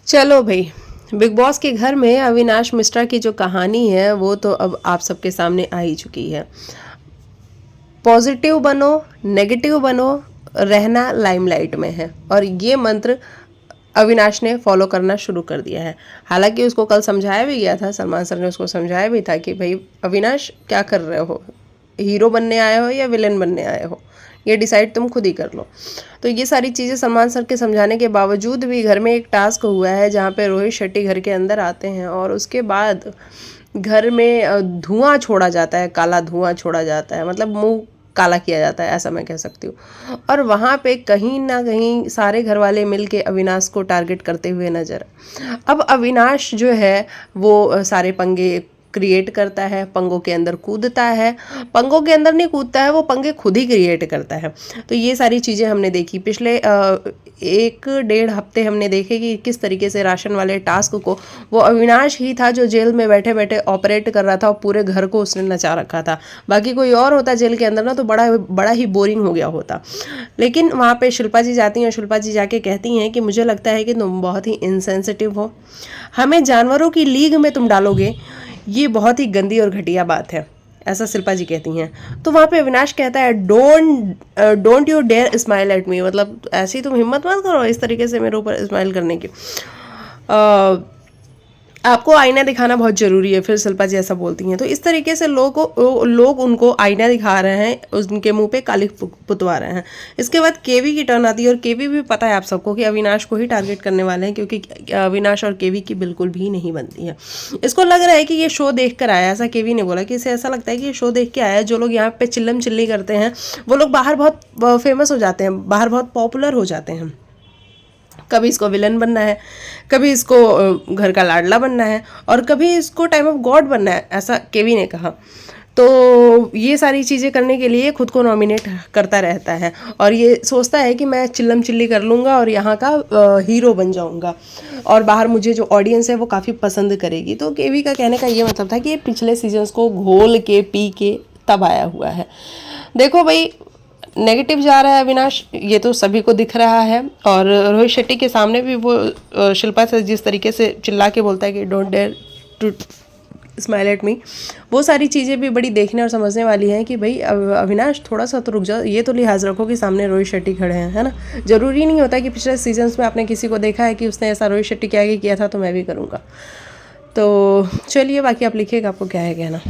चलो भाई, big boss के घर में अविनाश मिश्रा की जो कहानी है वो तो अब आप सबके सामने आ ही चुकी है। पॉजिटिव बनो, नेगेटिव बनो, रहना लाइमलाइट में है, और ये मंत्र अविनाश ने फॉलो करना शुरू कर दिया है। हालांकि उसको कल समझाया भी गया था, सलमान सर ने उसको समझाया भी था कि भाई अविनाश क्या कर रहे हो, हीरो बनने आए हो या विलेन बनने आए हो, ये डिसाइड तुम खुद ही कर लो। तो ये सारी चीज़ें सलमान सर के समझाने के बावजूद भी घर में एक टास्क हुआ है जहाँ पे रोहित शेट्टी घर के अंदर आते हैं और उसके बाद घर में धुआं छोड़ा जाता है, काला धुआं छोड़ा जाता है, मतलब मुंह काला किया जाता है, ऐसा मैं कह सकती हूँ। और वहाँ पे कहीं ना कहीं सारे घर वाले मिल के अविनाश को टारगेट करते हुए नजर। अब अविनाश जो है वो सारे पंगे क्रिएट करता है, पंगों के अंदर कूदता है, पंगों के अंदर नहीं कूदता है, वो पंगे खुद ही क्रिएट करता है। तो ये सारी चीज़ें हमने देखी पिछले 1-1.5 हफ्ते हमने देखे कि किस तरीके से राशन वाले टास्क को वो अविनाश ही था जो जेल में बैठे बैठे ऑपरेट कर रहा था और पूरे घर को उसने नचा रखा था। बाकी कोई और होता जेल के अंदर ना तो बड़ा बड़ा ही बोरिंग हो गया होता। लेकिन वहाँ पे शिल्पा जी जाती हैं और शिल्पा जी जाके कहती हैं कि मुझे लगता है कि तुम बहुत ही इनसेंसिटिव हो, हमें जानवरों की लीग में तुम डालोगे, ये बहुत ही गंदी और घटिया बात है, ऐसा शिल्पा जी कहती हैं। तो वहाँ पे अविनाश कहता है don't you dare smile at me, मतलब ऐसी तुम हिम्मत मत करो इस तरीके से मेरे ऊपर स्माइल करने की, आपको आईना दिखाना बहुत ज़रूरी है। फिर शिल्पा जी ऐसा बोलती हैं। तो इस तरीके से लोग उनको आईना दिखा रहे हैं, उनके मुंह पे कालिख पुतवा रहे हैं। इसके बाद केवी की टर्न आती है और केवी भी पता है आप सबको कि अविनाश को ही टारगेट करने वाले हैं, क्योंकि अविनाश और केवी की बिल्कुल भी नहीं बनती है। इसको लग रहा है कि ये शो देख कर आया, ऐसा केवी ने बोला कि इसे ऐसा लगता है कि ये शो देख के आया। जो लोग यहाँ पे चिल्लम चिल्ली करते हैं वो लोग बाहर बहुत फेमस हो जाते हैं, बाहर बहुत पॉपुलर हो जाते हैं। कभी इसको विलन बनना है, कभी इसको घर का लाडला बनना है, और कभी इसको टाइम ऑफ गॉड बनना है, ऐसा केवी ने कहा। तो ये सारी चीज़ें करने के लिए खुद को नॉमिनेट करता रहता है और ये सोचता है कि मैं चिल्लम चिल्ली कर लूँगा और यहाँ का हीरो बन जाऊँगा और बाहर मुझे जो ऑडियंस है वो काफ़ी पसंद करेगी। तो केवी का कहने का ये मतलब था कि ये पिछले सीजन्स को घोल के पी के तब आया हुआ है। देखो भाई, नेगेटिव जा रहा है अविनाश, ये तो सभी को दिख रहा है। और रोहित शेट्टी के सामने भी वो शिल्पा से जिस तरीके से चिल्ला के बोलता है कि don't dare to smile at me, वो सारी चीज़ें भी बड़ी देखने और समझने वाली हैं कि भाई अविनाश थोड़ा सा तो रुक जाओ, ये तो लिहाज रखो कि सामने रोहित शेट्टी खड़े हैं, है ना। ज़रूरी नहीं होता कि पिछले सीजन्स में आपने किसी को देखा है कि उसने ऐसा रोहित शेट्टी के आगे किया था तो मैं भी करूँगा। तो चलिए, बाकी आप लिखिएगा आपको क्या है कहना।